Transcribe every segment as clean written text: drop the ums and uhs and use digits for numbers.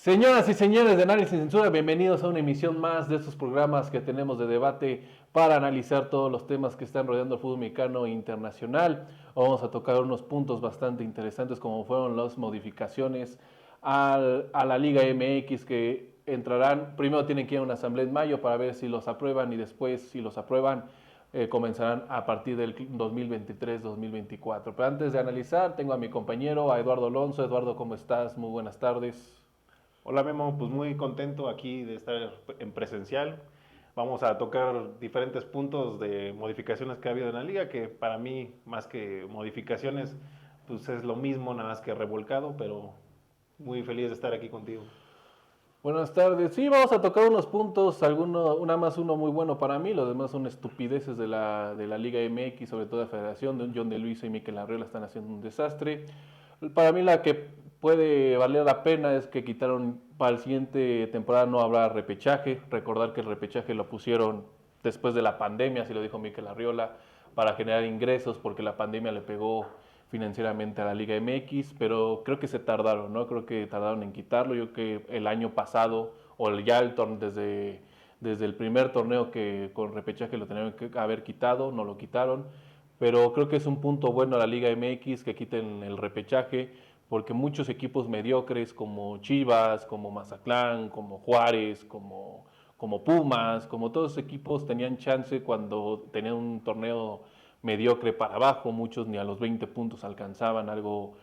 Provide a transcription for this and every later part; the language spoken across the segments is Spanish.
Señoras y señores de Análisis Sin Censura, bienvenidos a una emisión más de estos programas que tenemos de debate para analizar todos los temas que están rodeando el fútbol mexicano e internacional. Vamos a tocar unos puntos bastante interesantes como fueron las modificaciones a la Liga MX que entrarán, primero tienen que ir a una asamblea en mayo para ver si los aprueban y después si los aprueban comenzarán a partir del 2023-2024. Pero antes de analizar, tengo a mi compañero, a Eduardo Alonso. Eduardo, ¿cómo estás? Muy buenas tardes. Hola Memo, pues muy contento aquí de estar en presencial. Vamos a tocar diferentes puntos de modificaciones que ha habido en la liga, que para mí, más que modificaciones, pues es lo mismo, nada más que revolcado, pero muy feliz de estar aquí contigo. Buenas tardes. Sí, vamos a tocar unos puntos, una más uno muy bueno para mí, los demás son estupideces de la Liga MX, sobre todo la Federación, de John de Luisa y Mikel Arriola están haciendo un desastre. Para mí la que puede valer la pena es que quitaron para el siguiente temporada no habrá repechaje. Recordar que el repechaje lo pusieron después de la pandemia, así lo dijo Mikel Arriola, para generar ingresos porque la pandemia le pegó financieramente a la Liga MX, pero creo que se tardaron, ¿no? Creo que tardaron en quitarlo. Yo creo que el año pasado, o ya desde el primer torneo que con repechaje lo tenían que haber quitado, no lo quitaron. Pero creo que es un punto bueno a la Liga MX que quiten el repechaje, porque muchos equipos mediocres como Chivas, como Mazatlán, como Juárez, como Pumas, como todos esos equipos tenían chance cuando tenían un torneo mediocre para abajo, muchos ni a los 20 puntos alcanzaban, algo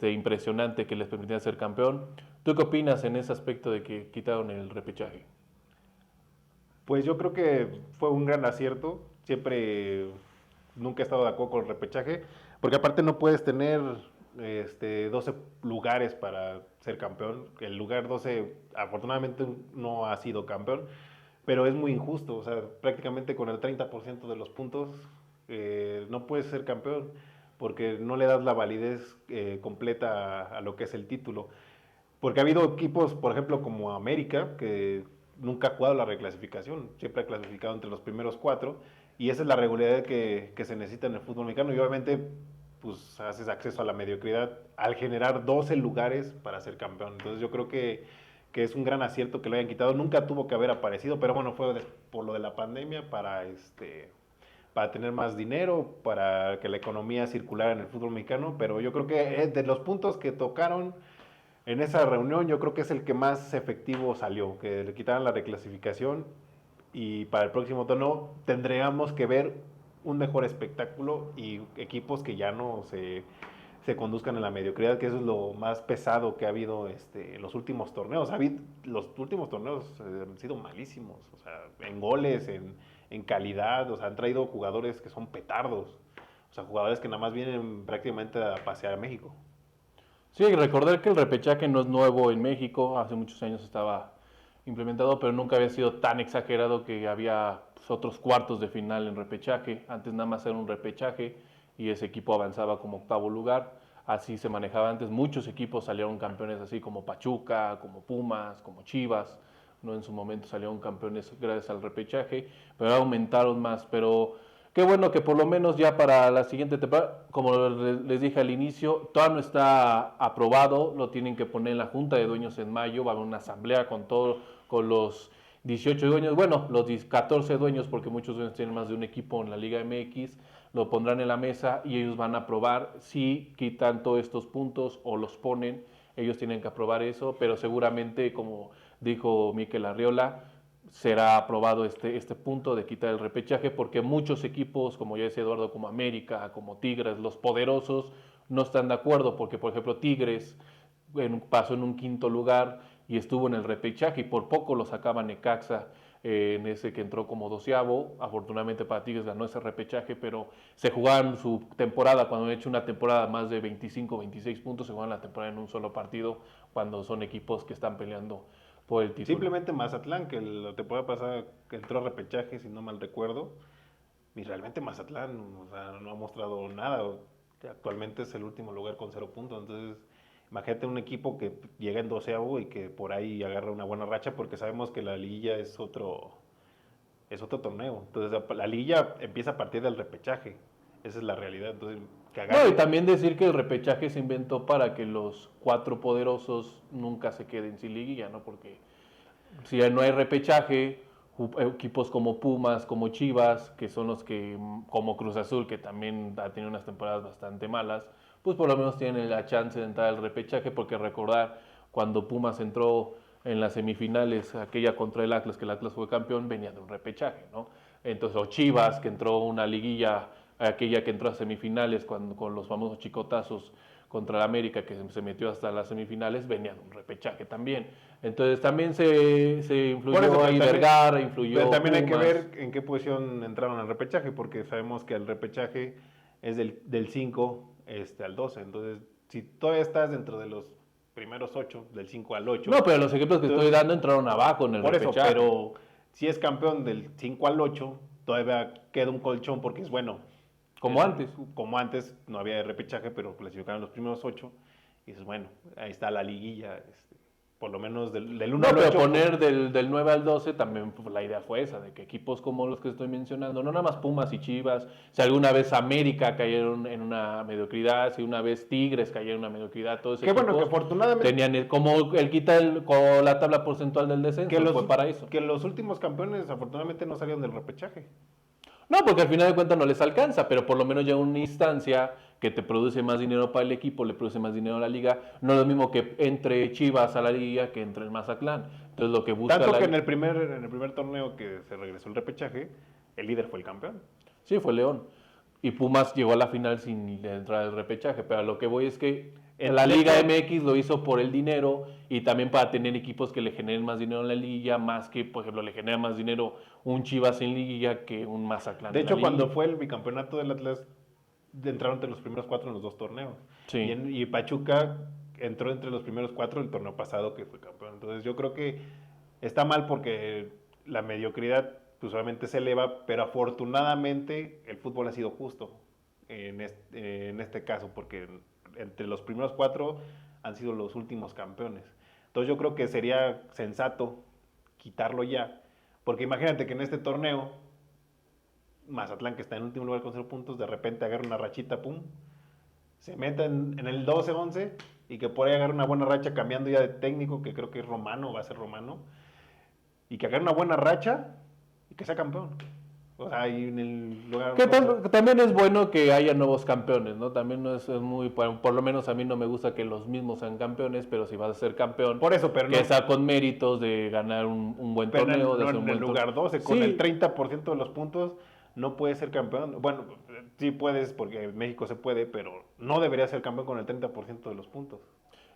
impresionante que les permitía ser campeón. ¿Tú qué opinas en ese aspecto de que quitaron el repechaje? Pues yo creo que fue un gran acierto. Nunca he estado de acuerdo con el repechaje, porque aparte no puedes tener 12 lugares para ser campeón. El lugar 12 afortunadamente no ha sido campeón, pero es muy injusto. O sea, prácticamente con el 30% de los puntos no puedes ser campeón porque no le das la validez completa a lo que es el título. Porque ha habido equipos, por ejemplo, como América, que nunca ha jugado la reclasificación, siempre ha clasificado entre los primeros cuatro, y esa es la regularidad que se necesita en el fútbol mexicano, y obviamente pues haces acceso a la mediocridad al generar 12 lugares para ser campeón. Entonces yo creo que es un gran acierto que lo hayan quitado, nunca tuvo que haber aparecido, pero bueno, fue por lo de la pandemia para tener más dinero, para que la economía circulara en el fútbol mexicano, pero yo creo que de los puntos que tocaron en esa reunión yo creo que es el que más efectivo salió, que le quitaran la reclasificación y para el próximo torneo tendríamos que ver un mejor espectáculo y equipos que ya no se conduzcan en la mediocridad, que eso es lo más pesado que ha habido en los últimos torneos. Los últimos torneos han sido malísimos, o sea, en goles, en calidad, o sea, han traído jugadores que son petardos, o sea, jugadores que nada más vienen prácticamente a pasear a México. Sí, recordar que el repechaje no es nuevo en México, hace muchos años estaba implementado, pero nunca había sido tan exagerado que había pues, otros cuartos de final en repechaje. Antes nada más era un repechaje y ese equipo avanzaba como octavo lugar. Así se manejaba antes. Muchos equipos salieron campeones así como Pachuca, como Pumas, como Chivas. No en su momento salieron campeones gracias al repechaje, pero aumentaron más. Pero qué bueno que por lo menos ya para la siguiente temporada, como les dije al inicio, todavía no está aprobado, lo tienen que poner en la Junta de Dueños en mayo, va a haber una asamblea con los 18 dueños, bueno, los 14 dueños, porque muchos dueños tienen más de un equipo en la Liga MX, lo pondrán en la mesa y ellos van a aprobar si quitan todos estos puntos o los ponen, ellos tienen que aprobar eso, pero seguramente, como dijo Mikel Arriola, será aprobado este punto de quitar el repechaje, porque muchos equipos, como ya decía Eduardo, como América, como Tigres, los poderosos, no están de acuerdo, porque por ejemplo Tigres pasó en un quinto lugar y estuvo en el repechaje y por poco lo sacaba Necaxa en ese que entró como doceavo. Afortunadamente para Tigres ganó ese repechaje, pero se jugaban su temporada, cuando han hecho una temporada más de 25, 26 puntos, se juegan la temporada en un solo partido cuando son equipos que están peleando por el título. Simplemente Mazatlán, que la temporada pasada que entró a repechaje, si no mal recuerdo, y realmente Mazatlán, o sea, no ha mostrado nada. Actualmente es el último lugar con 0 puntos. Entonces, imagínate un equipo que llega en doceavo y que por ahí agarra una buena racha, porque sabemos que la liguilla es otro torneo. Entonces, la liguilla empieza a partir del repechaje. Esa es la realidad. Entonces, que No, y agarre. también decir que el repechaje se inventó para que los 4 poderosos nunca se queden sin liguilla, ¿no? Porque si no hay repechaje, equipos como Pumas, como Chivas, que son los que, como Cruz Azul, que también ha tenido unas temporadas bastante malas, pues por lo menos tienen la chance de entrar al repechaje, porque recordar cuando Pumas entró en las semifinales, aquella contra el Atlas, que el Atlas fue campeón, venía de un repechaje, ¿no? Entonces, o Chivas, que entró una liguilla, aquella que entró a semifinales con los famosos chicotazos contra el América, que se metió hasta las semifinales, venía de un repechaje también. Entonces también se influyó ahí Vergara, influyó pero también hay que Pumas. ver en qué posición entraron al repechaje, porque sabemos que el repechaje es del 5 al 12. Entonces, si todavía estás dentro de los primeros 8, del 5 al 8, No, pero los ejemplos que estoy entonces, dando entraron abajo en el por eso, repechaje. pero si es campeón del 5 al 8, todavía queda un colchón porque es bueno. Como antes. Como antes, no había repechaje, pero clasificaron los primeros 8. Y es bueno, ahí está la liguilla, por lo menos del 1 No, al pero 8. poner del 9 al 12 también pues, la idea fue esa, de que equipos como los que estoy mencionando, no nada más Pumas y Chivas, si alguna vez América cayeron en una mediocridad, si una vez Tigres cayeron en una mediocridad, todos esos Qué bueno que equipos afortunadamente tenían, como el quita con la tabla porcentual del descenso, fue para eso. que los últimos campeones afortunadamente no salieron del repechaje. No, porque al final de cuentas no les alcanza, pero por lo menos llega una instancia que te produce más dinero para el equipo, le produce más dinero a la liga. No es lo mismo que entre Chivas a la liga que entre el Mazatlán. Entonces lo que busca Tanto la... que en el primer torneo que se regresó el repechaje, el líder fue el campeón. Sí, fue León. Y Pumas llegó a la final sin entrar al repechaje, pero a lo que voy es que la Liga MX lo hizo por el dinero y también para tener equipos que le generen más dinero en la liga, más que, por ejemplo, le genera más dinero un Chivas en liga que un Mazatlán De en la hecho, cuando liga. fue el bicampeonato del Atlas, entraron entre los primeros 4 en los 2 torneos. Sí. Y Pachuca entró entre los primeros 4 el torneo pasado que fue campeón. Entonces yo creo que está mal porque la mediocridad pues obviamente se eleva, pero afortunadamente el fútbol ha sido justo en este caso, porque entre los primeros 4 han sido los últimos campeones. Entonces yo creo que sería sensato quitarlo ya, porque imagínate que en este torneo Mazatlán, que está en último lugar con 0 puntos, de repente agarra una rachita, pum, se meta en el 12-11 y que por ahí agarre una buena racha cambiando ya de técnico, que creo que es Romano, va a ser Romano, y que agarre una buena racha y que sea campeón. O sea, ahí en el lugar... Que también es bueno que haya nuevos campeones, ¿no? También no es muy, por lo menos a mí no me gusta que los mismos sean campeones, pero si vas a ser campeón, por eso, pero que no, sea con méritos de ganar un buen pero torneo, de no hacer un en buen el lugar 12, con Sí. el 30% de los puntos no puedes ser campeón. Bueno, sí puedes porque en México se puede, pero no debería ser campeón con el 30% de los puntos.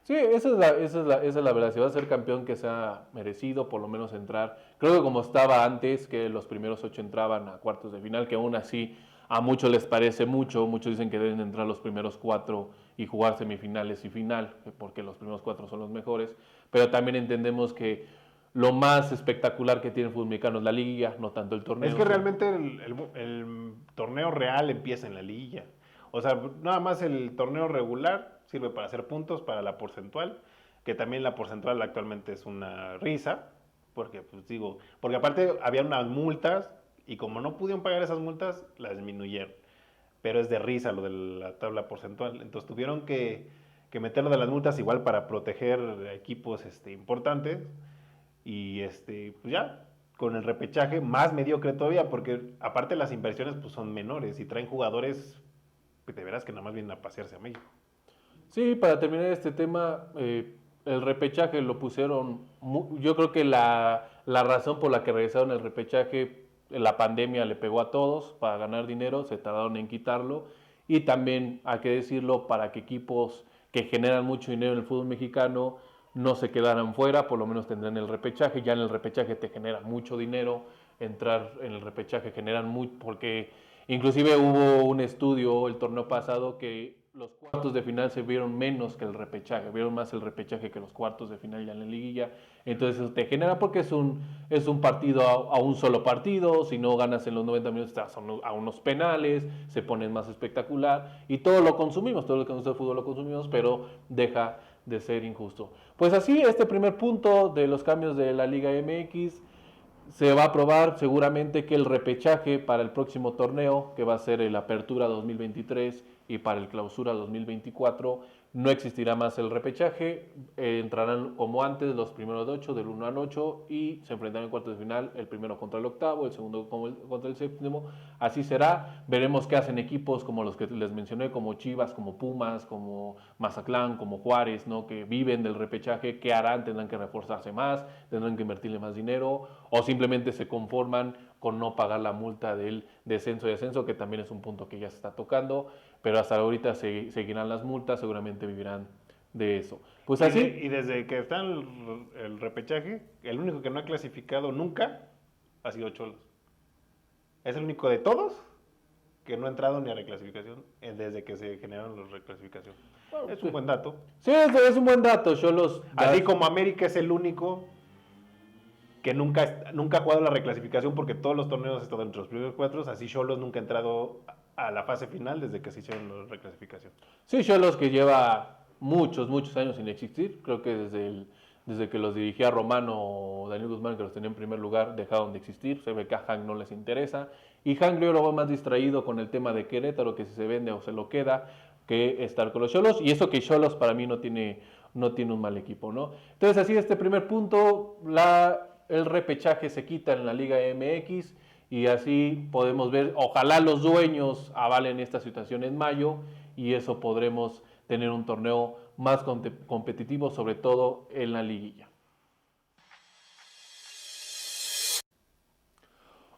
Sí, esa es la verdad. Si va a ser campeón, que sea merecido, por lo menos entrar. Creo que como estaba antes, que los primeros 8 entraban a cuartos de final, que aún así a muchos les parece mucho. Muchos dicen que deben entrar los primeros 4 y jugar semifinales y final, porque los primeros 4 son los mejores. Pero también entendemos que lo más espectacular que tiene el fútbol mexicano es la liga, no tanto el torneo. Es que realmente el torneo real empieza en la liguilla. O sea, nada más el torneo regular sirve para hacer puntos, para la porcentual, que también la porcentual actualmente es una risa, porque pues digo, porque aparte había unas multas y como no pudieron pagar esas multas, las disminuyeron. Pero es de risa lo de la tabla porcentual. Entonces tuvieron que meterlo de las multas igual para proteger a equipos importantes. Y pues ya, con el repechaje más mediocre todavía, porque aparte las inversiones pues son menores y traen jugadores que de veras que nada más vienen a pasearse a México. Sí, para terminar este tema, el repechaje lo pusieron, yo creo que la razón por la que regresaron el repechaje, la pandemia le pegó a todos para ganar dinero, se tardaron en quitarlo y también, hay que decirlo, para que equipos que generan mucho dinero en el fútbol mexicano no se quedaran fuera, por lo menos tendrán el repechaje, ya en el repechaje te genera mucho dinero, entrar en el repechaje generan mucho, porque inclusive hubo un estudio el torneo pasado que los cuartos de final se vieron menos que el repechaje, vieron más el repechaje que los cuartos de final ya en la liguilla, entonces eso te genera porque es un partido a un solo partido, si no ganas en los 90 minutos estás a unos penales, se pone más espectacular y todo lo consumimos, todo lo que nos gusta el fútbol lo consumimos, pero deja de ser injusto. Pues así, este primer punto de los cambios de la Liga MX se va a aprobar seguramente que el repechaje para el próximo torneo, que va a ser el Apertura 2023 y para el clausura 2024 no existirá más el repechaje, entrarán como antes los primeros de 8, del 1 al 8, y se enfrentarán en cuartos de final, el primero contra el octavo, el segundo contra el séptimo, así será. Veremos qué hacen equipos como los que les mencioné, como Chivas, como Pumas, como Mazatlán, como Juárez, ¿no? Que viven del repechaje, qué harán, tendrán que reforzarse más, tendrán que invertirle más dinero, o simplemente se conforman con no pagar la multa del descenso y ascenso, que también es un punto que ya se está tocando, pero hasta ahorita seguirán las multas, seguramente vivirán de eso. Pues así. Y desde que está el repechaje, el único que no ha clasificado nunca ha sido Cholos. Es el único de todos que no ha entrado ni a reclasificación desde que se generaron las reclasificación. Es un buen dato. Sí, es un buen dato, Cholos. Así como América es el único que nunca ha jugado la reclasificación porque todos los torneos han estado entre los primeros cuatro, así Cholos nunca ha entrado a la fase final desde que se hicieron la reclasificación. Sí, Cholos que lleva muchos años sin existir, creo que desde que los dirigía Romano o Daniel Guzmán, que los tenía en primer lugar, dejaron de existir, se ve que a Hank no les interesa, y Hank yo lo va más distraído con el tema de Querétaro, que si se vende o se lo queda, que estar con los Cholos, y eso que Cholos para mí no tiene un mal equipo, ¿no? Entonces así este primer punto, el repechaje se quita en la Liga MX, y así podemos ver, ojalá los dueños avalen esta situación en mayo, y eso podremos tener un torneo más competitivo, sobre todo en la liguilla.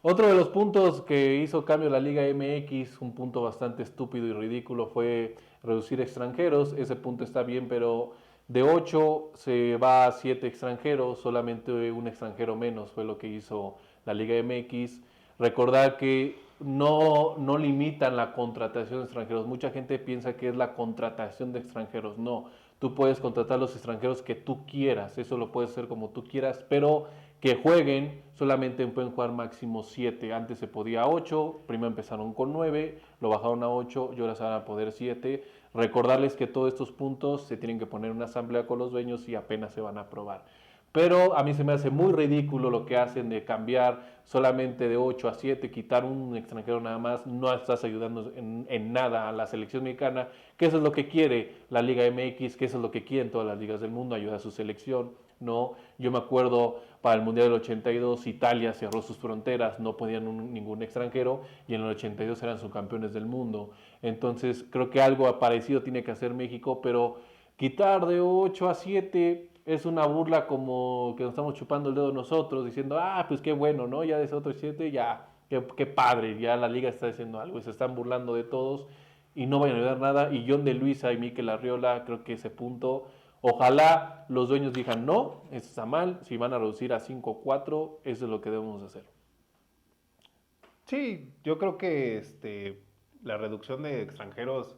Otro de los puntos que hizo cambio la Liga MX, un punto bastante estúpido y ridículo, fue reducir extranjeros. Ese punto está bien, pero de 8 se va a 7 extranjeros, solamente un extranjero menos fue lo que hizo la Liga MX. Recordar que no limitan la contratación de extranjeros. Mucha gente piensa que es la contratación de extranjeros. No, tú puedes contratar los extranjeros que tú quieras, eso lo puedes hacer como tú quieras, pero que jueguen, solamente pueden jugar máximo 7. Antes se podía 8, primero empezaron con 9, lo bajaron a 8 y ahora se van a poder 7. Recordarles que todos estos puntos se tienen que poner en una asamblea con los dueños y apenas se van a aprobar. Pero a mí se me hace muy ridículo lo que hacen de cambiar solamente de 8 a 7, quitar un extranjero nada más. No estás ayudando en nada a la selección mexicana, que eso es lo que quiere la Liga MX, que eso es lo que quieren todas las ligas del mundo, ayudar a su selección. No, yo me acuerdo para el Mundial del 82 Italia cerró sus fronteras, no podían ningún extranjero, y en el 82 eran subcampeones del mundo. Entonces creo que algo parecido tiene que hacer México, pero quitar de 8 a 7 es una burla, como que nos estamos chupando el dedo nosotros, diciendo, pues qué bueno, ¿no? Ya de ese otro 7, ya, qué padre, ya la liga está haciendo algo, y se están burlando de todos y no vayan a ayudar nada. Y John de Luisa y Mikel Arriola, creo que ese punto, ojalá los dueños digan, no, eso está mal, si van a reducir a 5-4, eso es lo que debemos hacer. Sí, yo creo que la reducción de extranjeros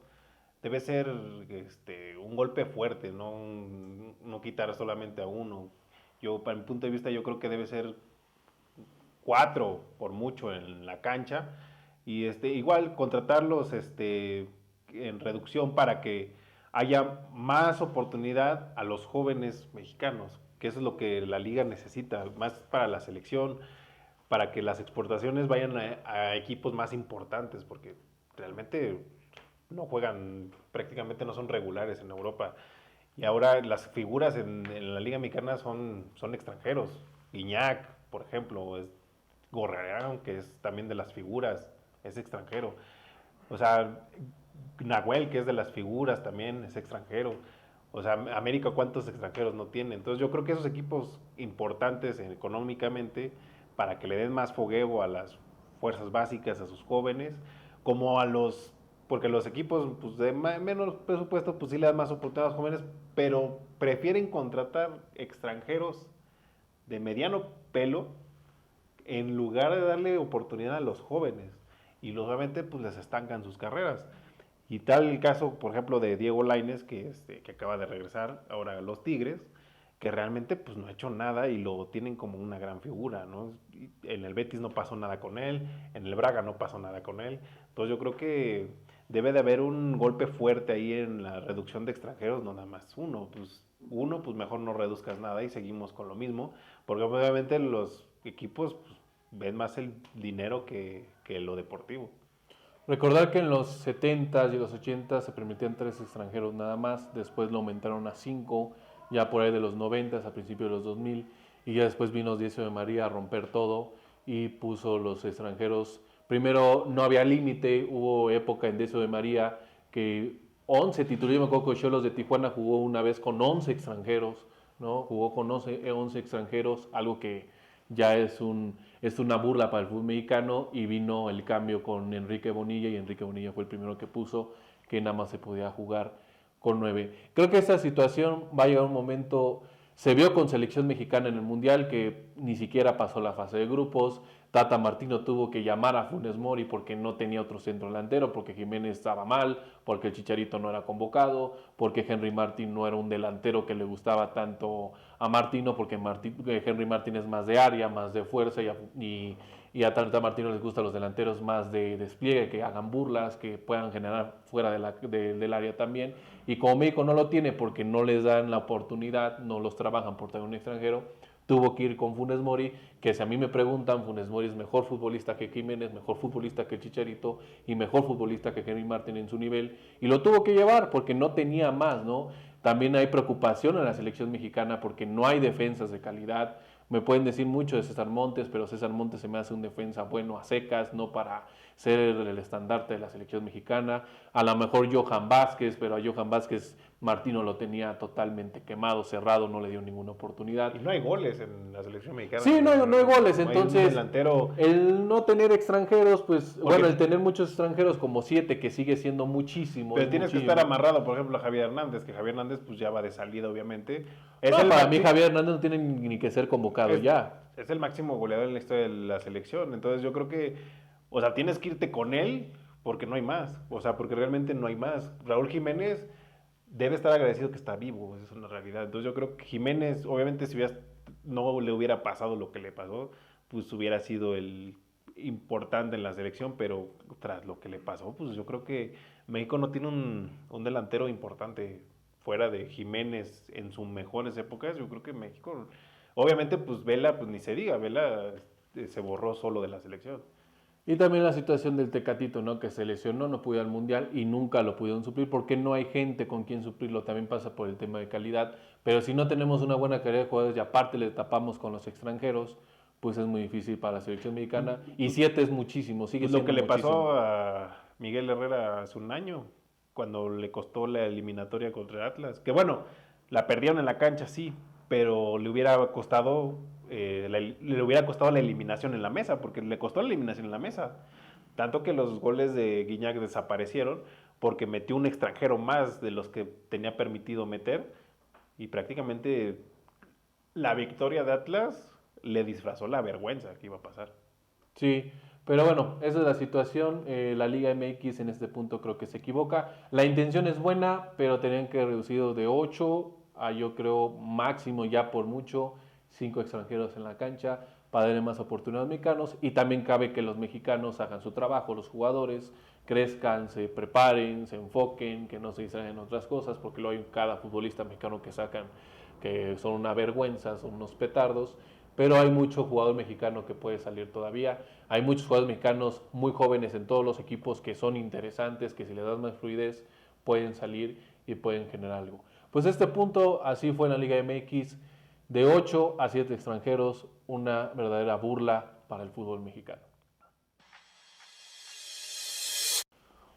debe ser un golpe fuerte, no quitar solamente a uno. Yo, para mi punto de vista, yo creo que debe ser 4 por mucho en la cancha, y igual contratarlos en reducción para que haya más oportunidad a los jóvenes mexicanos, que eso es lo que la liga necesita, más para la selección, para que las exportaciones vayan a equipos más importantes, porque realmente no juegan, prácticamente no son regulares en Europa. Y ahora las figuras en la Liga Mexicana son extranjeros. Guiñac, por ejemplo, es Gorrearán, que es también de las figuras, es extranjero. O sea, Nahuel, que es de las figuras, también es extranjero. O sea, América, ¿cuántos extranjeros no tiene? Entonces yo creo que esos equipos importantes económicamente, para que le den más fogueo a las fuerzas básicas, a sus jóvenes, como a los, porque los equipos pues, de menos presupuesto, pues sí le dan más oportunidades a los jóvenes, pero prefieren contratar extranjeros de mediano pelo en lugar de darle oportunidad a los jóvenes. Y obviamente pues les estancan sus carreras. Y tal el caso, por ejemplo, de Diego Lainez, que acaba de regresar ahora a los Tigres, que realmente pues no ha hecho nada y lo tienen como una gran figura, ¿no? En el Betis no pasó nada con él, en el Braga no pasó nada con él. Entonces yo creo que debe de haber un golpe fuerte ahí en la reducción de extranjeros, no nada más uno, pues mejor no reduzcas nada y seguimos con lo mismo, porque obviamente los equipos pues, ven más el dinero que lo deportivo. Recordar que en los 70s y los 80s se permitían 3 extranjeros nada más, después lo aumentaron a 5, ya por ahí de los 90s, a principios de los 2000, y ya después vino Decio de María a romper todo y puso los extranjeros. Primero no había límite, hubo época en Decio de María que 11 títulos, yo me acuerdo que Xolos de Tijuana jugó una vez con 11 extranjeros, ¿no? Jugó con 11 extranjeros, algo que ya es una burla para el fútbol mexicano, y vino el cambio con Enrique Bonilla, y Enrique Bonilla fue el primero que puso que nada más se podía jugar con 9. Creo que esta situación va a llegar un momento, se vio con selección mexicana en el Mundial, que ni siquiera pasó la fase de grupos. Tata Martino tuvo que llamar a Funes Mori porque no tenía otro centro delantero, porque Jiménez estaba mal, porque el Chicharito no era convocado, porque Henry Martin no era un delantero que le gustaba tanto a Martino, porque Henry Martin es más de área, más de fuerza, y a Tata Martino les gustan los delanteros más de despliegue, que hagan burlas, que puedan generar fuera del área también. Y como México no lo tiene porque no les dan la oportunidad, no los trabajan por tener un extranjero, tuvo que ir con Funes Mori, que si a mí me preguntan, Funes Mori es mejor futbolista que Jiménez, mejor futbolista que el Chicharito y mejor futbolista que Henry Martin en su nivel, y lo tuvo que llevar porque no tenía más, ¿no? También hay preocupación en la selección mexicana porque no hay defensas de calidad. Me pueden decir mucho de César Montes, pero César Montes se me hace un defensa bueno a secas, no para ser el estandarte de la selección mexicana. A lo mejor Johan Vázquez, pero a Johan Vázquez Martino lo tenía totalmente quemado, cerrado, no le dio ninguna oportunidad. Y no hay goles en la selección mexicana. Sí, no hay goles, no entonces hay un delantero. el no tener extranjeros, pues Porque, bueno, el tener muchos extranjeros como 7, que sigue siendo muchísimo. pero tienes muchísimo. que estar amarrado, por ejemplo, a Javier Hernández, que Javier Hernández pues ya va de salida, obviamente. No, para mí Javier Hernández no tiene ni que ser convocado ya. Es el máximo goleador en la historia de la selección. Entonces yo creo que, o sea, tienes que irte con él porque no hay más. O sea, porque realmente no hay más. Raúl Jiménez debe estar agradecido que está vivo, esa es una realidad. Entonces yo creo que Jiménez, obviamente si no le hubiera pasado lo que le pasó, pues hubiera sido el importante en la selección, pero tras lo que le pasó, pues yo creo que México no tiene un delantero importante fuera de Jiménez en sus mejores épocas. Yo creo que México, obviamente pues Vela, pues ni se diga, Vela se borró solo de la selección. Y también la situación del Tecatito, ¿no? Que se lesionó, no pudo ir al Mundial y nunca lo pudieron suplir porque no hay gente con quien suplirlo. También pasa por el tema de calidad. Pero si no tenemos una buena calidad de jugadores y aparte le tapamos con los extranjeros, pues es muy difícil para la selección mexicana. Y 7 es muchísimo, sigue Pues siendo lo que le muchísimo. pasó a Miguel Herrera hace un año, cuando le costó la eliminatoria contra Atlas. Que bueno, la perdieron en la cancha, sí, pero le hubiera costado la eliminación en la mesa, porque le costó la eliminación en la mesa. Tanto que los goles de Guiñac desaparecieron porque metió un extranjero más de los que tenía permitido meter, y prácticamente la victoria de Atlas le disfrazó la vergüenza que iba a pasar. Sí, pero bueno, esa es la situación. La Liga MX en este punto creo que se equivoca. La intención es buena, pero tenían que reducido de 8 a, yo creo, máximo ya por mucho 5 extranjeros en la cancha para darle más oportunidades a los mexicanos. Y también cabe que los mexicanos hagan su trabajo, los jugadores crezcan, se preparen, se enfoquen, que no se distraigan en otras cosas, porque luego hay cada futbolista mexicano que sacan que son una vergüenza, son unos petardos, pero hay mucho jugador mexicano que puede salir todavía. Hay muchos jugadores mexicanos muy jóvenes en todos los equipos que son interesantes, que si les das más fluidez pueden salir y pueden generar algo. Pues este punto así fue en la Liga MX, de 8 a 7 extranjeros, una verdadera burla para el fútbol mexicano.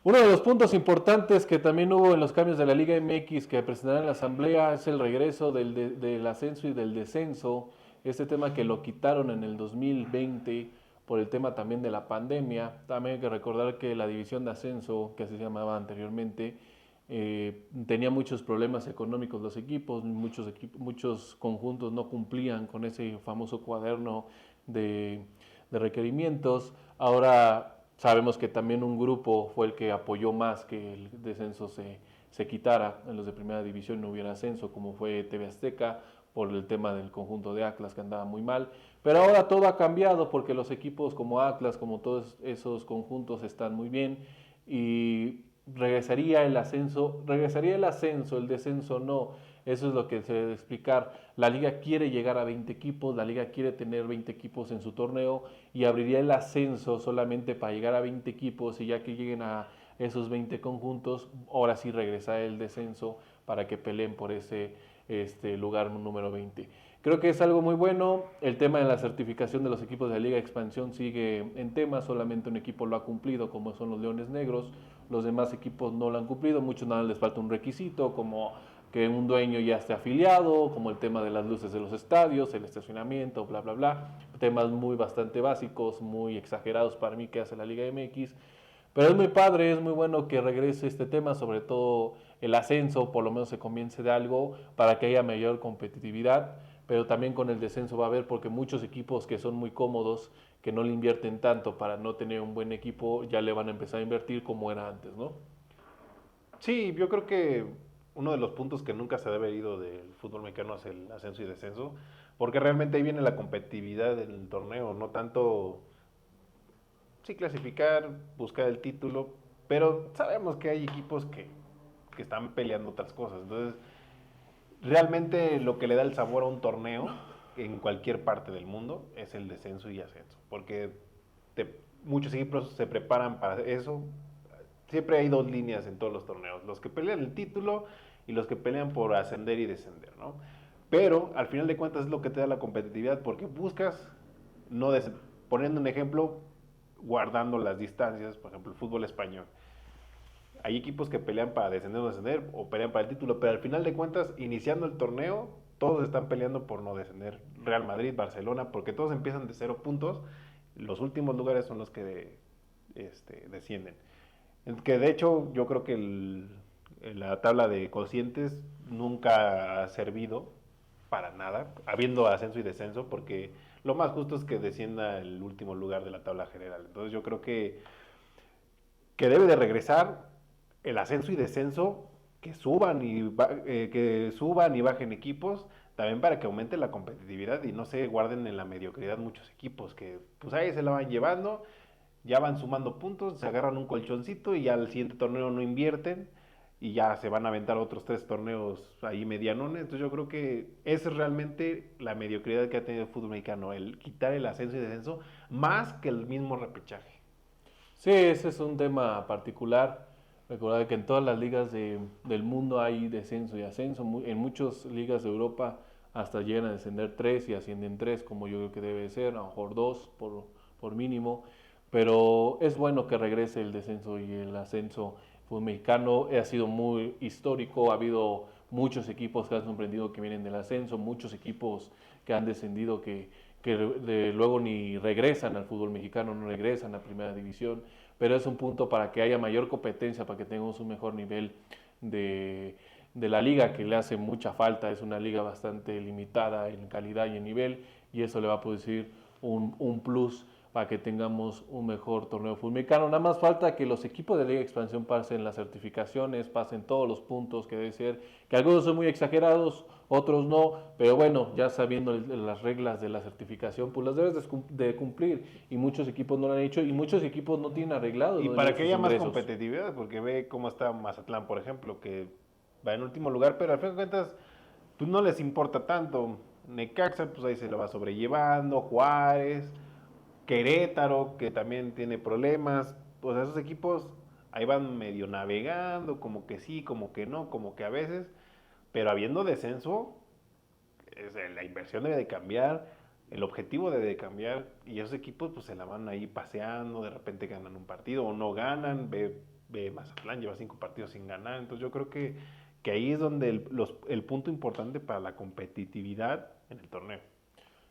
Uno de los puntos importantes que también hubo en los cambios de la Liga MX que presentará en la Asamblea es el regreso del ascenso y del descenso. Este tema que lo quitaron en el 2020 por el tema también de la pandemia. También hay que recordar que la división de ascenso, que así se llamaba anteriormente, tenía muchos problemas económicos los equipos, muchos conjuntos no cumplían con ese famoso cuaderno de requerimientos. Ahora sabemos que también un grupo fue el que apoyó más que el descenso se quitara, en los de primera división no hubiera ascenso, como fue TV Azteca, por el tema del conjunto de Atlas que andaba muy mal. Pero ahora todo ha cambiado porque los equipos como Atlas, como todos esos conjuntos están muy bien, y regresaría el ascenso, el descenso no. Eso es lo que se debe explicar. La liga quiere llegar a 20 equipos, la liga quiere tener 20 equipos en su torneo y abriría el ascenso solamente para llegar a 20 equipos y ya que lleguen a esos 20 conjuntos, ahora sí regresar el descenso para que peleen por ese lugar número 20. Creo que es algo muy bueno. El tema de la certificación de los equipos de la Liga de Expansión sigue en tema. Solamente un equipo lo ha cumplido, como son los Leones Negros. Los demás equipos no lo han cumplido. Muchos nada les falta un requisito, como que un dueño ya esté afiliado, como el tema de las luces de los estadios, el estacionamiento, bla, bla, bla. Temas muy bastante básicos, muy exagerados para mí que hace la Liga MX. Pero es muy padre, es muy bueno que regrese este tema, sobre todo el ascenso, por lo menos se comience de algo para que haya mayor competitividad, pero también con el descenso va a haber porque muchos equipos que son muy cómodos, que no le invierten tanto para no tener un buen equipo, ya le van a empezar a invertir como era antes, ¿no? Sí, yo creo que uno de los puntos que nunca se debe ido del fútbol mexicano es el ascenso y descenso, porque realmente ahí viene la competitividad del torneo, no tanto sí clasificar, buscar el título, pero sabemos que hay equipos que están peleando otras cosas. Entonces, realmente lo que le da el sabor a un torneo en cualquier parte del mundo es el descenso y ascenso, porque muchos equipos se preparan para eso. Siempre hay dos líneas en todos los torneos, los que pelean el título y los que pelean por ascender y descender, ¿no? Pero al final de cuentas es lo que te da la competitividad porque buscas, no poniendo un ejemplo, guardando las distancias, por ejemplo, el fútbol español. Hay equipos que pelean para descender o descender o pelean para el título, pero al final de cuentas, iniciando el torneo, todos están peleando por no descender. Real Madrid, Barcelona, porque todos empiezan de 0 puntos, los últimos lugares son los que descienden. Que de hecho yo creo que la tabla de cocientes nunca ha servido para nada, habiendo ascenso y descenso, porque lo más justo es que descienda el último lugar de la tabla general. Entonces yo creo que debe de regresar el ascenso y descenso, que suban y bajen equipos, también para que aumente la competitividad y no se guarden en la mediocridad muchos equipos, que pues ahí se la van llevando, ya van sumando puntos, se agarran un colchoncito y ya al siguiente torneo no invierten y ya se van a aventar otros 3 torneos ahí medianones. Entonces yo creo que esa es realmente la mediocridad que ha tenido el fútbol mexicano, el quitar el ascenso y descenso más que el mismo repechaje. Sí, ese es un tema particular. Recordar que en todas las ligas del mundo hay descenso y ascenso. En muchas ligas de Europa hasta llegan a descender tres y ascienden tres, como yo creo que debe ser, a lo mejor dos por mínimo. Pero es bueno que regrese el descenso y el ascenso fútbol mexicano. Ha sido muy histórico, ha habido muchos equipos que han sorprendido que vienen del ascenso, muchos equipos que han descendido que luego ni regresan al fútbol mexicano, no regresan a primera división, pero es un punto para que haya mayor competencia, para que tengamos un mejor nivel de la liga, que le hace mucha falta. Es una liga bastante limitada en calidad y en nivel, y eso le va a producir un plus para que tengamos un mejor torneo de fútbol mexicano. Nada más falta que los equipos de Liga de Expansión pasen las certificaciones, pasen todos los puntos que debe ser, que algunos son muy exagerados, otros no, pero bueno, ya sabiendo las reglas de la certificación, pues las debes de cumplir, y muchos equipos no lo han hecho y muchos equipos no tienen arreglado Y para que haya más ingresos. competitividad, porque ve cómo está Mazatlán, por ejemplo, que va en último lugar, pero al fin de cuentas, pues no les importa tanto. Necaxa, pues ahí se lo va sobrellevando, Juárez, Querétaro, que también tiene problemas. Pues esos equipos ahí van medio navegando, como que sí, como que no, como que a veces, pero habiendo descenso, la inversión debe de cambiar, el objetivo debe de cambiar, y esos equipos pues se la van ahí paseando, de repente ganan un partido o no ganan, ve Mazatlán, lleva 5 partidos sin ganar. Entonces yo creo que ahí es donde el punto importante para la competitividad en el torneo.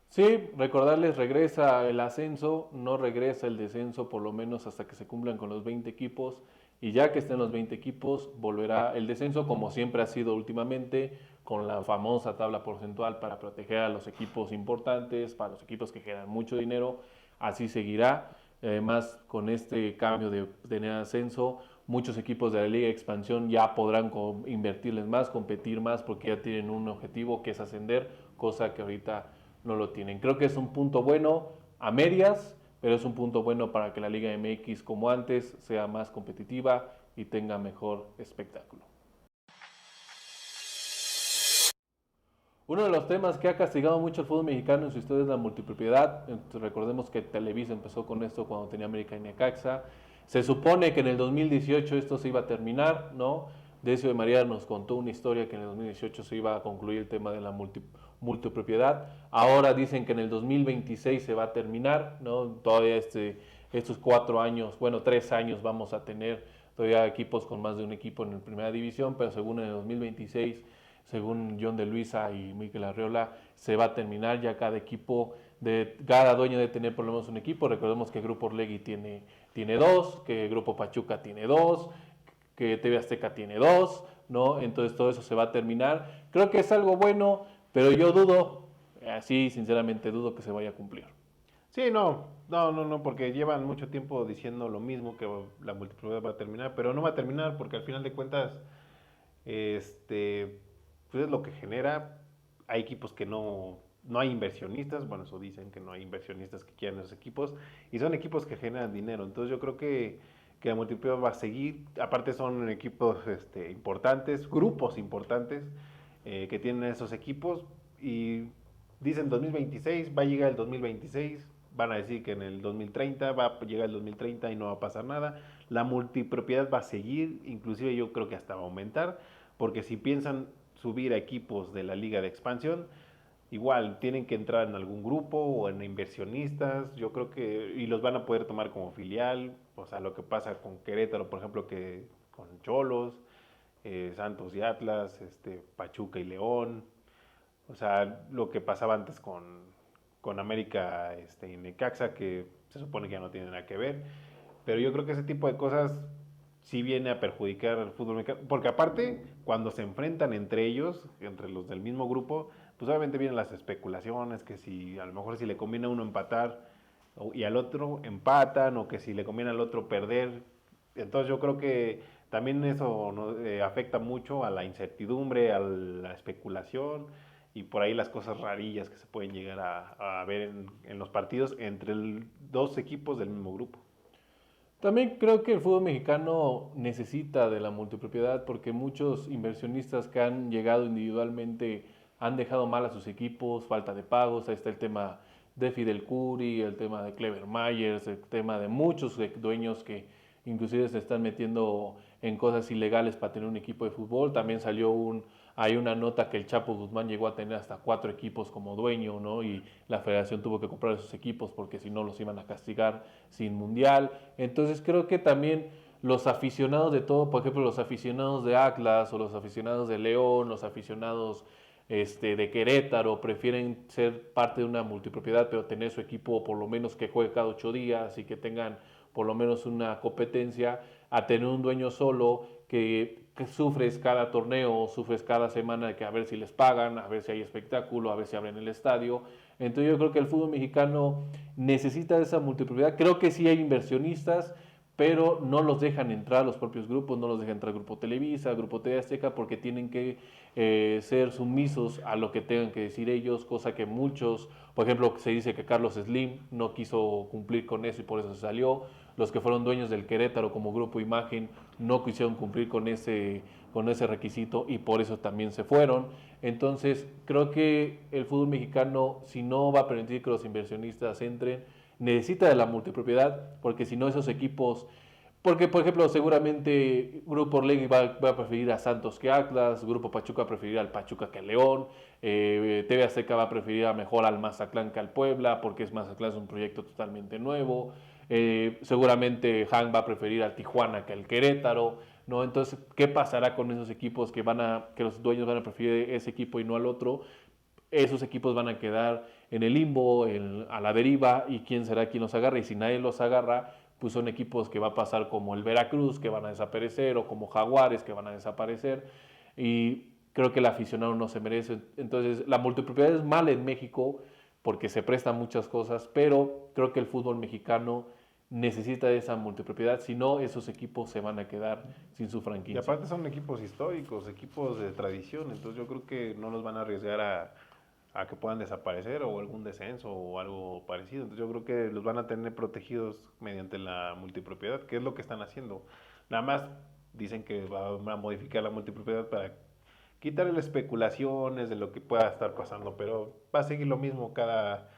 Sí, recordarles, regresa el ascenso, no regresa el descenso por lo menos hasta que se cumplan con los 20 equipos, y ya que estén los 20 equipos volverá el descenso como siempre ha sido últimamente, con la famosa tabla porcentual para proteger a los equipos importantes, para los equipos que generan mucho dinero. Así seguirá. Además, con este cambio de tener ascenso, muchos equipos de la Liga de Expansión ya podrán invertirles más, competir más, porque ya tienen un objetivo que es ascender, cosa que ahorita no lo tienen. Creo que es un punto bueno a medias, pero es un punto bueno para que la Liga MX, como antes, sea más competitiva y tenga mejor espectáculo. Uno de los temas que ha castigado mucho al fútbol mexicano en su historia es la multipropiedad. Entonces, recordemos que Televisa empezó con esto cuando tenía América y Necaxa. Se supone que en el 2018 esto se iba a terminar, ¿no? Decio de María nos contó una historia que en el 2018 se iba a concluir el tema de la multipropiedad. Ahora dicen que en el 2026 se va a terminar, ¿no? Todavía estos 4 años, bueno, 3 años vamos a tener todavía equipos con más de un equipo en la primera división, pero según en el 2026, según John de Luisa y Mikel Arriola, se va a terminar ya cada equipo, cada dueño debe tener por lo menos un equipo. Recordemos que Grupo Orlegui tiene dos, que Grupo Pachuca tiene dos, que TV Azteca tiene dos, ¿no? Entonces todo eso se va a terminar. Creo que es algo bueno, pero yo dudo, así sinceramente dudo que se vaya a cumplir. Sí, no, porque llevan mucho tiempo diciendo lo mismo, que la multiplicidad va a terminar, pero no va a terminar porque al final de cuentas, pues es lo que genera. Hay equipos que no hay inversionistas, bueno, eso dicen que no hay inversionistas que quieran esos equipos, y son equipos que generan dinero. Entonces yo creo que la multiplicidad va a seguir. Aparte son equipos importantes, grupos importantes que tienen esos equipos, y dicen 2026, va a llegar el 2026, van a decir que en el 2030 va a llegar el 2030 y no va a pasar nada. La multipropiedad va a seguir, inclusive yo creo que hasta va a aumentar, porque si piensan subir a equipos de la liga de expansión, igual tienen que entrar en algún grupo o en inversionistas, yo creo que, y los van a poder tomar como filial, o sea, lo que pasa con Querétaro, por ejemplo, que con Cholos, Santos y Atlas, Pachuca y León, o sea, lo que pasaba antes con América y Necaxa, que se supone que ya no tienen nada que ver. Pero yo creo que ese tipo de cosas sí viene a perjudicar al fútbol mexicano. Porque aparte, cuando se enfrentan entre ellos, entre los del mismo grupo, pues obviamente vienen las especulaciones, que si a lo mejor si le conviene a uno empatar y al otro empatan, o que si le conviene al otro perder. Entonces yo creo que también eso afecta mucho a la incertidumbre, a la especulación y por ahí las cosas rarillas que se pueden llegar a ver en los partidos entre dos equipos del mismo grupo. También creo que el fútbol mexicano necesita de la multipropiedad porque muchos inversionistas que han llegado individualmente han dejado mal a sus equipos, falta de pagos. Ahí está el tema de Fidel Curi, el tema de Clever Myers, el tema de muchos dueños que inclusive se están metiendo en cosas ilegales para tener un equipo de fútbol. También hay una nota que el Chapo Guzmán llegó a tener hasta 4 equipos como dueño, ¿no? Y la federación tuvo que comprar esos equipos porque si no los iban a castigar sin mundial. Entonces creo que también los aficionados de todo, por ejemplo, los aficionados de Atlas o los aficionados de León, los aficionados de Querétaro, prefieren ser parte de una multipropiedad, pero tener su equipo por lo menos que juegue cada 8 días y que tengan por lo menos una competencia, a tener un dueño solo que sufres cada torneo, sufres cada semana de que a ver si les pagan, a ver si hay espectáculo, a ver si abren el estadio. Entonces yo creo que el fútbol mexicano necesita esa multipropiedad. Creo que sí hay inversionistas, pero no los dejan entrar los propios grupos, no los dejan entrar Grupo Televisa, Grupo TV Azteca, porque tienen que ser sumisos a lo que tengan que decir ellos, cosa que muchos, por ejemplo, se dice que Carlos Slim no quiso cumplir con eso y por eso se salió. Los que fueron dueños del Querétaro como Grupo Imagen no quisieron cumplir con ese requisito y por eso también se fueron. Entonces, creo que el fútbol mexicano, si no va a permitir que los inversionistas entren, necesita de la multipropiedad, porque si no esos equipos, porque por ejemplo seguramente Grupo Orlegui va a preferir a Santos que a Atlas, Grupo Pachuca va a preferir al Pachuca que al León, TV Azteca va a preferir a mejor al Mazatlán que al Puebla, porque Mazatlán es un proyecto totalmente nuevo, seguramente Han va a preferir al Tijuana que al Querétaro, ¿no? Entonces, ¿qué pasará con esos equipos que los dueños van a preferir ese equipo y no al otro? Esos equipos van a quedar en el limbo, a la deriva, y quién será quien los agarra. Y si nadie los agarra, pues son equipos que va a pasar como el Veracruz, que van a desaparecer, o como Jaguares, que van a desaparecer. Y creo que el aficionado no se merece. Entonces, la multipropiedad es mala en México porque se prestan muchas cosas, pero creo que el fútbol mexicano necesita de esa multipropiedad, si no, esos equipos se van a quedar sin su Y franquicia. aparte son equipos históricos, equipos de tradición, entonces yo creo que no los van a arriesgar a que puedan desaparecer o algún descenso o algo parecido. Entonces yo creo que los van a tener protegidos mediante la multipropiedad, que es lo que están haciendo. Nada más dicen que va a modificar la multipropiedad para quitarle especulaciones de lo que pueda estar pasando, pero va a seguir lo mismo cada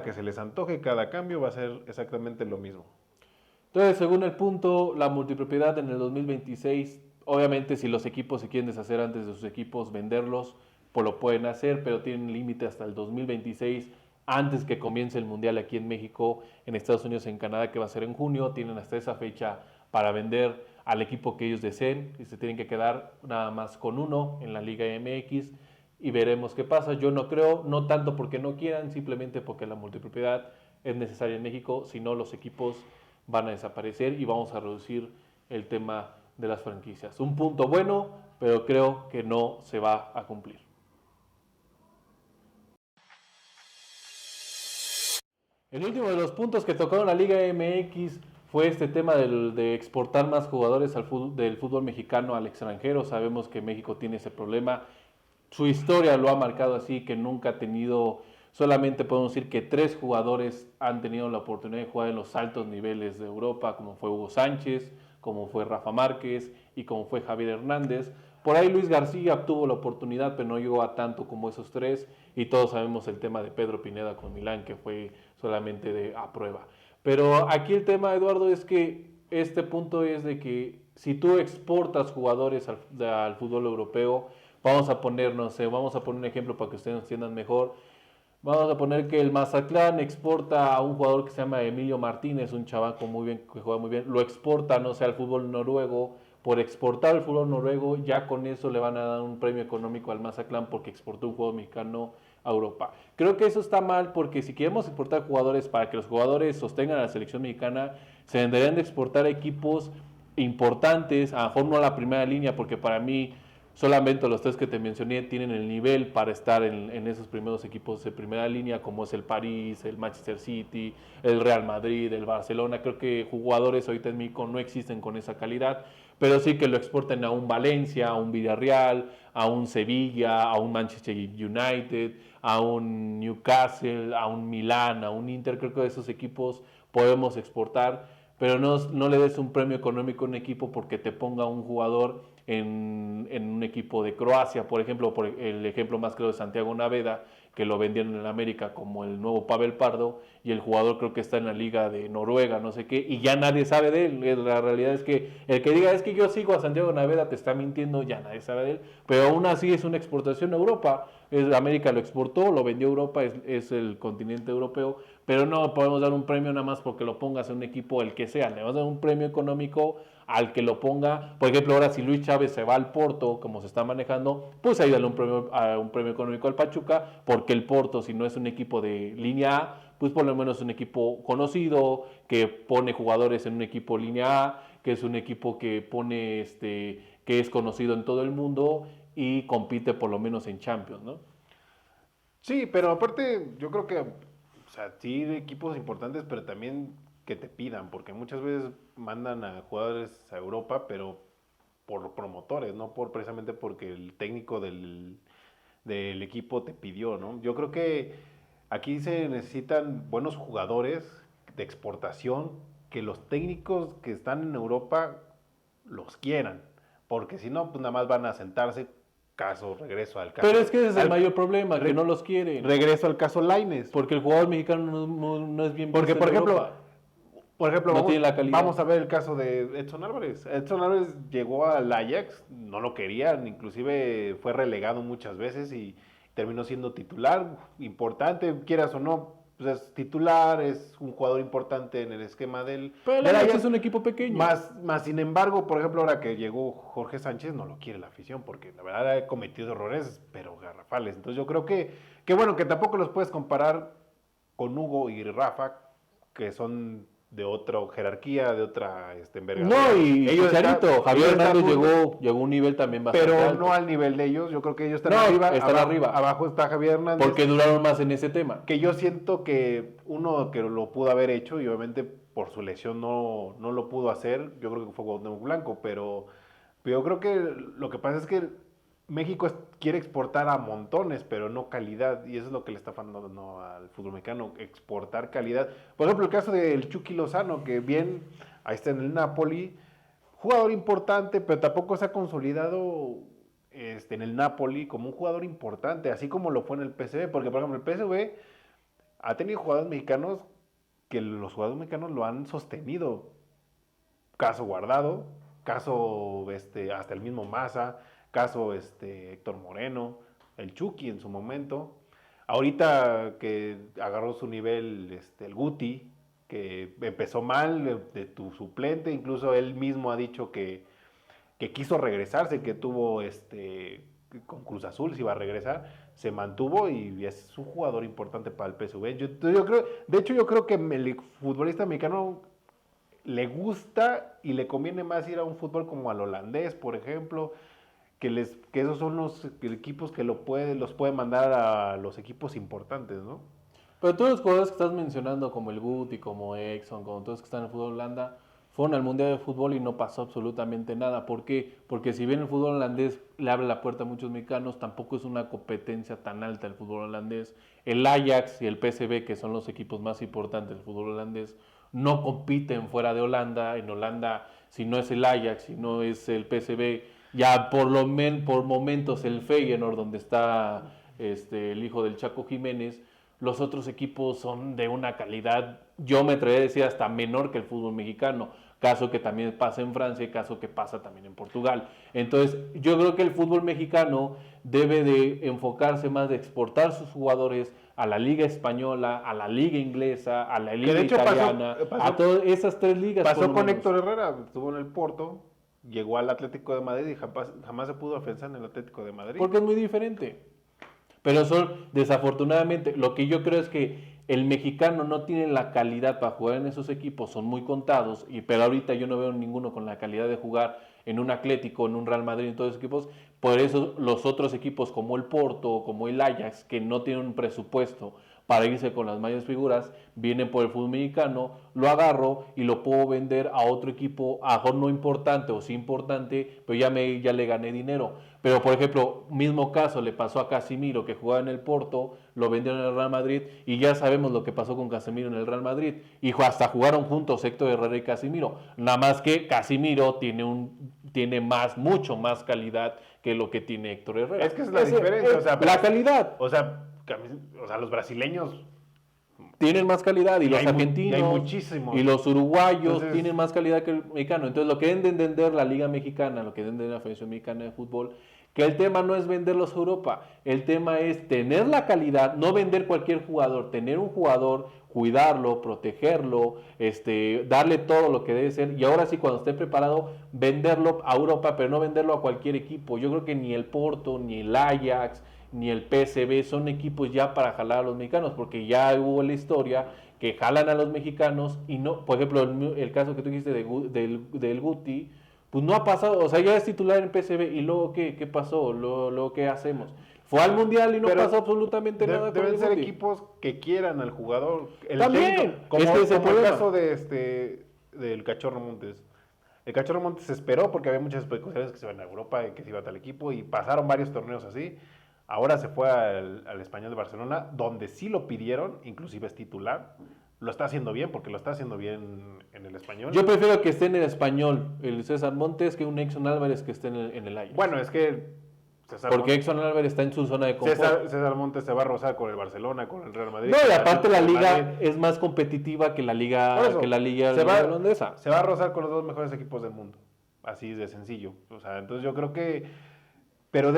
que se les antoje, cada cambio va a ser exactamente lo mismo. Entonces, según el punto, la multipropiedad en el 2026, obviamente si los equipos se quieren deshacer antes de sus equipos, venderlos, pues lo pueden hacer, pero tienen límite hasta el 2026, antes que comience el Mundial aquí en México, en Estados Unidos, en Canadá, que va a ser en junio, tienen hasta esa fecha para vender al equipo que ellos deseen y se tienen que quedar nada más con uno en la Liga MX y veremos qué pasa. Yo no creo, no tanto porque no quieran, simplemente porque la multipropiedad es necesaria en México, si no los equipos van a desaparecer y vamos a reducir el tema de las franquicias. Un punto bueno, pero creo que no se va a cumplir. El último de los puntos que tocaron la Liga MX fue este tema de exportar más jugadores del fútbol mexicano al extranjero. Sabemos que México tiene ese problema. Su historia lo ha marcado así, que nunca ha tenido, solamente podemos decir que 3 jugadores han tenido la oportunidad de jugar en los altos niveles de Europa, como fue Hugo Sánchez, como fue Rafa Márquez y como fue Javier Hernández. Por ahí Luis García obtuvo la oportunidad, pero no llegó a tanto como esos 3. Y todos sabemos el tema de Pedro Pineda con Milán, que fue solamente a prueba. Pero aquí el tema, Eduardo, es que este punto es de que si tú exportas jugadores al fútbol europeo, vamos a poner, no sé, vamos a poner un ejemplo para que ustedes entiendan mejor. Vamos a poner que el Mazatlán exporta a un jugador que se llama Emilio Martínez, un chavaco muy bien, que juega muy bien, lo exporta, no sé, al fútbol noruego. Por exportar el fútbol noruego, ya con eso le van a dar un premio económico al Mazatlán porque exportó un jugador mexicano a Europa. Creo que eso está mal porque si queremos exportar jugadores para que los jugadores sostengan a la selección mexicana, se deberían de exportar equipos importantes, a lo mejor no a la primera línea, porque para mí solamente los 3 que te mencioné tienen el nivel para estar en esos primeros equipos de primera línea, como es el París, el Manchester City, el Real Madrid, el Barcelona. Creo que jugadores ahorita en México no existen con esa calidad, pero sí que lo exporten a un Valencia, a un Villarreal, a un Sevilla, a un Manchester United, a un Newcastle, a un Milán, a un Inter. Creo que de esos equipos podemos exportar, pero no le des un premio económico a un equipo porque te ponga un jugador en un equipo de Croacia, por ejemplo, por el ejemplo más claro de Santiago Naveda, que lo vendieron en América como el nuevo Pavel Pardo, y el jugador creo que está en la liga de Noruega, no sé qué, y ya nadie sabe de él. La realidad es que el que diga es que yo sigo a Santiago Naveda te está mintiendo, ya nadie sabe de él, pero aún así es una exportación a Europa. América lo exportó, lo vendió a Europa, es el continente europeo, pero no podemos dar un premio nada más porque lo pongas en un equipo el que sea, le vamos a dar un premio económico al que lo ponga. Por ejemplo, ahora si Luis Chávez se va al Porto, como se está manejando, pues ahí dale un premio económico al Pachuca, porque el Porto, si no es un equipo de línea A, pues por lo menos es un equipo conocido, que pone jugadores en un equipo línea A, que es un equipo que pone, que es conocido en todo el mundo y compite por lo menos en Champions, ¿no? Sí, pero aparte yo creo que, o sea, sí equipos importantes, pero también que te pidan, porque muchas veces mandan a jugadores a Europa, pero por promotores, no por precisamente porque el técnico del equipo te pidió, ¿no? Yo creo que aquí se necesitan buenos jugadores de exportación, que los técnicos que están en Europa los quieran, porque si no, pues nada más van a sentarse. Regreso al caso. Pero es que ese es el mayor problema, que no los quieren. Regreso al caso Lainez. Porque el jugador mexicano no es bien visto. Porque, por ejemplo, no tiene la calidad. Vamos a ver el caso de Edson Álvarez. Edson Álvarez llegó al Ajax, no lo querían, inclusive fue relegado muchas veces y terminó siendo titular, importante, quieras o no, pues es titular, es un jugador importante en el esquema del... Pero el Ajax es un equipo pequeño. Más sin embargo, por ejemplo, ahora que llegó Jorge Sánchez, no lo quiere la afición, porque la verdad ha cometido errores, pero garrafales. Entonces yo creo que bueno, que tampoco los puedes comparar con Hugo y Rafa, que son de otra jerarquía, de otra envergadura. No, y Chicharito, Javier Hernández llegó a un nivel también bastante pero alto. no al nivel de ellos. Yo creo que ellos están arriba. Están arriba. Abajo está Javier Hernández. Porque duraron más en ese tema. Que yo siento que uno que lo pudo haber hecho, y obviamente por su lesión no lo pudo hacer, yo creo que fue Cuauhtémoc Blanco, pero yo creo que lo que pasa es que México quiere exportar a montones, pero no calidad, y eso es lo que le está faltando al fútbol mexicano, exportar calidad. Por ejemplo, el caso del Chucky Lozano, que bien, ahí está en el Napoli, jugador importante, pero tampoco se ha consolidado en el Napoli como un jugador importante, así como lo fue en el PSV, porque por ejemplo el PSV ha tenido jugadores mexicanos que los jugadores mexicanos lo han sostenido. Caso Guardado, caso hasta el mismo Maza, caso Héctor Moreno, el Chucky en su momento. Ahorita que agarró su nivel el Guti, que empezó mal de tu suplente, incluso él mismo ha dicho que quiso regresarse, que tuvo con Cruz Azul, si iba a regresar, se mantuvo y es un jugador importante para el PSV. Yo creo, de hecho, yo creo que el futbolista mexicano le gusta y le conviene más ir a un fútbol como al holandés, por ejemplo, que esos son los equipos que los puede mandar a los equipos importantes, ¿no? Pero todos los jugadores que estás mencionando, como el Guti, como Exxon, como todos los que están en el fútbol Holanda, fueron al Mundial de Fútbol y no pasó absolutamente nada. ¿Por qué? Porque si bien el fútbol holandés le abre la puerta a muchos mexicanos, tampoco es una competencia tan alta el fútbol holandés. El Ajax y el PSV, que son los equipos más importantes del fútbol holandés, no compiten fuera de Holanda. En Holanda, si no es el Ajax, si no es el PSV, ya por momentos el Feyenoord, donde está el hijo del Chaco Jiménez, los otros equipos son de una calidad, yo me atrevería a decir, hasta menor que el fútbol mexicano, caso que también pasa en Francia y caso que pasa también en Portugal. Entonces, yo creo que el fútbol mexicano debe de enfocarse más de exportar sus jugadores a la liga española, a la liga inglesa, a la liga italiana, a todas esas tres ligas. Pasó con Héctor Herrera, estuvo en el Porto, llegó al Atlético de Madrid y jamás se pudo afianzar en el Atlético de Madrid. Porque es muy diferente. Pero desafortunadamente, lo que yo creo es que el mexicano no tiene la calidad para jugar en esos equipos, son muy contados, pero ahorita yo no veo ninguno con la calidad de jugar en un Atlético, en un Real Madrid, en todos esos equipos. Por eso los otros equipos como el Porto, como el Ajax, que no tienen un presupuesto para irse con las mayores figuras, vienen por el fútbol mexicano, lo agarro y lo puedo vender a otro equipo, a mejor no importante o sí importante, pero ya le gané dinero. Pero, por ejemplo, mismo caso le pasó a Casimiro, que jugaba en el Porto, lo vendieron en el Real Madrid, y ya sabemos lo que pasó con Casimiro en el Real Madrid. Y hasta jugaron juntos Héctor Herrera y Casimiro. Nada más que Casimiro tiene mucho más calidad que lo que tiene Héctor Herrera. Es que es la diferencia. La calidad. O sea, los brasileños tienen más calidad y los argentinos hay muchísimos. Y los uruguayos tienen más calidad que el mexicano. Entonces lo que deben de entender la Liga Mexicana, lo que deben de entender la Federación Mexicana de Fútbol, que el tema no es venderlos a Europa, el tema es tener la calidad, no vender cualquier jugador, tener un jugador, cuidarlo, protegerlo, darle todo lo que debe ser, y ahora sí cuando esté preparado, venderlo a Europa, pero no venderlo a cualquier equipo. Yo creo que ni el Porto, ni el Ajax, ni el PSV son equipos ya para jalar a los mexicanos, porque ya hubo la historia que jalan a los mexicanos y no, por ejemplo, el caso que tú dijiste del Guti, pues no ha pasado, o sea, ya es titular en PSV y luego ¿qué pasó? Luego ¿qué hacemos? Fue al Mundial y no pasó absolutamente nada. Deben ser equipos que quieran al jugador. También, como el caso del Cachorro Montes. El Cachorro Montes se esperó porque había muchas especulaciones que se iban a Europa y que se iba a tal equipo y pasaron varios torneos así. Ahora se fue al Español de Barcelona, donde sí lo pidieron, inclusive es titular. Lo está haciendo bien, porque lo está haciendo bien en el Español. Yo prefiero que esté en el Español el César Montes que un Exxon Álvarez que esté en el Ajax. Bueno, es que porque Exxon Álvarez está en su zona de confort. César Montes se va a rozar con el Barcelona, con el Real Madrid. No, y aparte la liga es más competitiva que la liga holandesa. Se va a rozar con los dos mejores equipos del mundo. Así de sencillo. O sea, entonces yo creo que... Pero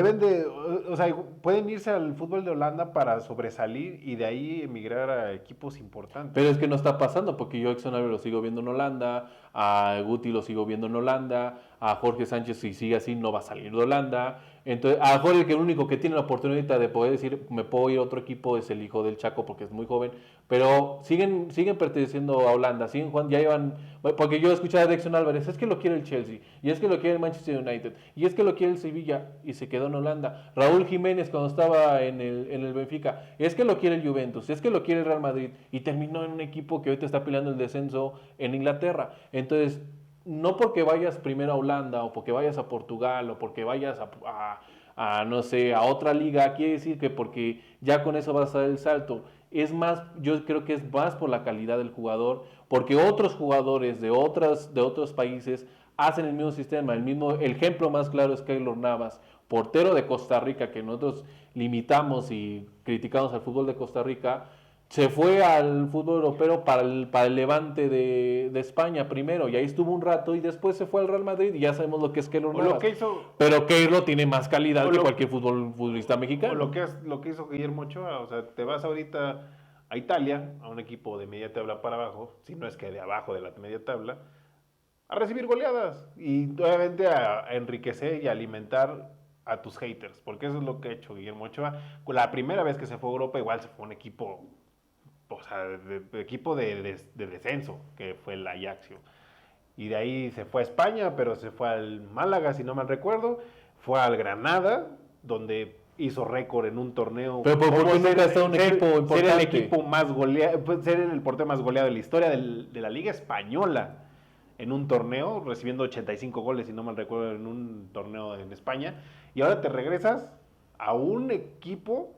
pueden irse al fútbol de Holanda para sobresalir y de ahí emigrar a equipos importantes. Pero es que no está pasando, porque yo a Exxon Álvarez lo sigo viendo en Holanda, a Guti lo sigo viendo en Holanda, a Jorge Sánchez, si sigue así, no va a salir de Holanda. Entonces, a Jorge, el único que tiene la oportunidad de poder decir, me puedo ir a otro equipo, es el hijo del Chaco, porque es muy joven. Pero siguen perteneciendo a Holanda, siguen jugando, ya llevan... Porque yo escuchaba de Exxon Álvarez, es que lo quiere el Chelsea, y es que lo quiere el Manchester United, y es que lo quiere el Sevilla, y se quedó en Holanda. Raúl Jiménez, cuando estaba en el Benfica, es que lo quiere el Juventus, es que lo quiere el Real Madrid, y terminó en un equipo que ahorita está peleando el descenso en Inglaterra. Entonces, no porque vayas primero a Holanda, o porque vayas a Portugal, o porque vayas no sé, a otra liga, quiere decir que porque ya con eso vas a dar el salto. Es más, yo creo que es más por la calidad del jugador, porque otros jugadores de otros países hacen el mismo sistema, el ejemplo más claro es Keylor Navas, portero de Costa Rica, que nosotros limitamos y criticamos al fútbol de Costa Rica, se fue al fútbol europeo para el Levante de España primero, y ahí estuvo un rato, y después se fue al Real Madrid, y ya sabemos lo que es Keylor Navas. Pero Keylor tiene más calidad que cualquier futbolista mexicano. O lo que hizo Guillermo Ochoa, o sea, te vas ahorita a Italia, a un equipo de media tabla para abajo, si no es que de abajo de la media tabla, a recibir goleadas y obviamente a enriquecer y alimentar a tus haters, porque eso es lo que ha hecho Guillermo Ochoa. La primera vez que se fue a Europa igual se fue un equipo, o sea, equipo de descenso, que fue el Ajaxio. Y de ahí se fue a España, pero se fue al Málaga, si no mal recuerdo, fue al Granada, donde hizo récord en un torneo. Pero ¿por qué nunca está un equipo importante? Ser el equipo más goleado, ser el portero más goleado de la historia de la Liga Española en un torneo, recibiendo 85 goles, si no mal recuerdo, en un torneo en España. Y ahora te regresas a un equipo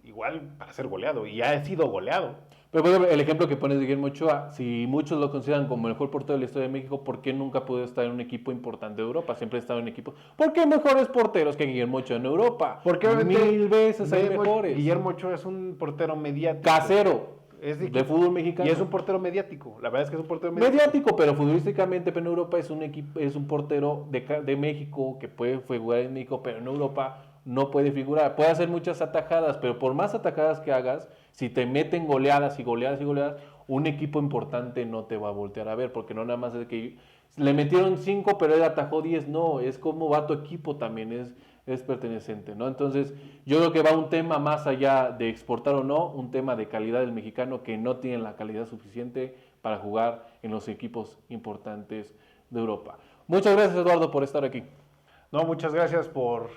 igual para ser goleado, y ha sido goleado. Pero por ejemplo, el ejemplo que pones de Guillermo Ochoa, si muchos lo consideran como el mejor portero de la historia de México, ¿por qué nunca pudo estar en un equipo importante de Europa? Siempre ha estado en equipos. ¿Por qué mejores porteros que Guillermo Ochoa en Europa? Porque mil veces hay mejores. Guillermo Ochoa es un portero mediático. Casero. De fútbol mexicano. Y es un portero mediático. La verdad es que es un portero mediático, pero futbolísticamente, pero en Europa es un portero de México que puede jugar en México, pero en Europa no puede figurar. Puede hacer muchas atajadas, pero por más atajadas que hagas, si te meten goleadas y goleadas y goleadas, un equipo importante no te va a voltear a ver, porque no nada más es que le metieron 5, pero él atajó 10. No, es como va tu equipo también, es perteneciente, ¿no? Entonces, yo creo que va un tema más allá de exportar o no, un tema de calidad del mexicano que no tiene la calidad suficiente para jugar en los equipos importantes de Europa. Muchas gracias, Eduardo, por estar aquí. No, muchas gracias por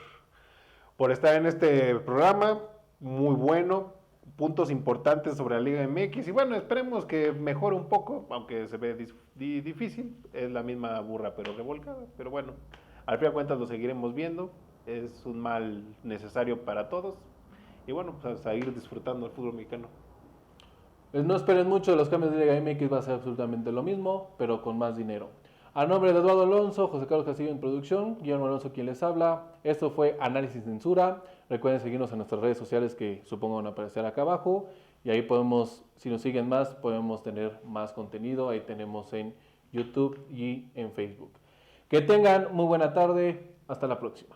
estar en este programa, muy bueno, puntos importantes sobre la Liga MX, y bueno, esperemos que mejore un poco, aunque se ve difícil, es la misma burra pero revolcada, pero bueno, al fin de cuentas lo seguiremos viendo. Es un mal necesario para todos. Y bueno, pues a seguir disfrutando del fútbol mexicano. Pues no esperen mucho, los cambios de Liga MX va a ser absolutamente lo mismo, pero con más dinero. A nombre de Eduardo Alonso, José Carlos Castillo en producción, Guillermo Alonso quien les habla. Esto fue Análisis Censura. Recuerden seguirnos en nuestras redes sociales que supongo van a aparecer acá abajo. Y ahí podemos, si nos siguen más, podemos tener más contenido. Ahí tenemos en YouTube y en Facebook. Que tengan muy buena tarde. Hasta la próxima.